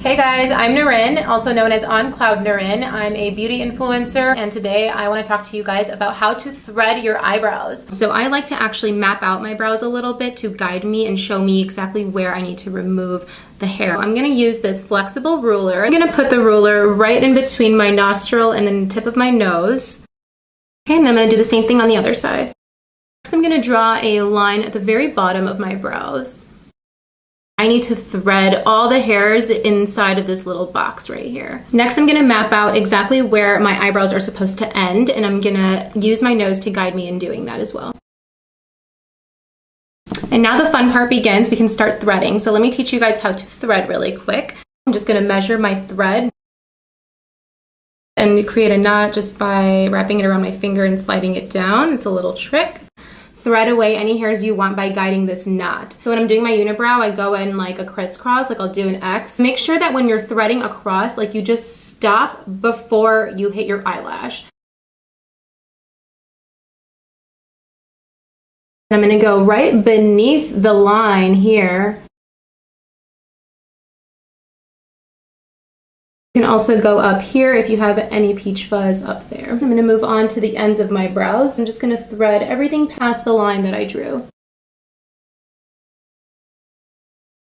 Hey guys, I'm Nahrin, also known as On Cloud Nahrin. I'm a beauty influencer, and today I want to talk to you guys about how to thread your eyebrows. So I like to actually map out my brows a little bit to guide me and show me exactly where I need to remove the hair. I'm going to use this flexible ruler. I'm going to put the ruler right in between my nostril and the tip of my nose. Okay, and then I'm going to do the same thing on the other side. Next, I'm going to draw a line at the very bottom of my brows. I need to thread all the hairs inside of this little box right here. Next, I'm gonna map out exactly where my eyebrows are supposed to end, and I'm gonna use my nose to guide me in doing that as well. And now the fun part begins. We can start threading. So let me teach you guys how to thread really quick. I'm just gonna measure my thread and create a knot just by wrapping it around my finger and sliding it down. It's a little trick. Thread away any hairs you want by guiding this knot. So when I'm doing my unibrow, I go in like a crisscross, like I'll do an X. Make sure that when you're threading across, like you just stop before you hit your eyelash. I'm gonna go right beneath the line here. You can also go up here if you have any peach fuzz up there. I'm going to move on to the ends of my brows. I'm just going to thread everything past the line that I drew.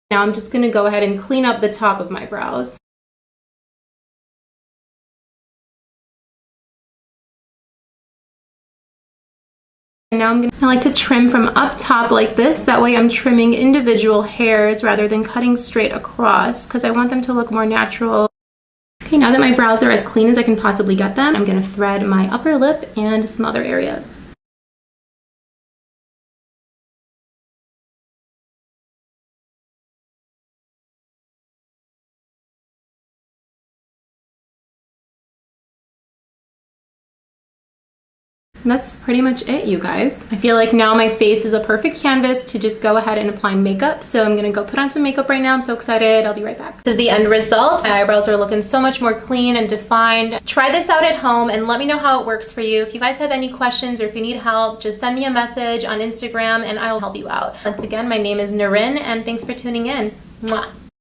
Now I'm just going to go ahead and clean up the top of my brows. And now I like to trim from up top like this. That way I'm trimming individual hairs rather than cutting straight across because I want them to look more natural. Okay, now that my brows are as clean as I can possibly get them, I'm going to thread my upper lip and some other areas. And that's pretty much it, you guys. I feel like now my face is a perfect canvas to just go ahead and apply makeup. So I'm gonna go put on some makeup right now. I'm so excited. I'll be right back. This is the end result. My eyebrows are looking so much more clean and defined. Try this out at home and let me know how it works for you. If you guys have any questions or if you need help, just send me a message on Instagram and I'll help you out. Once again, my name is Nahrin and thanks for tuning in. Mwah.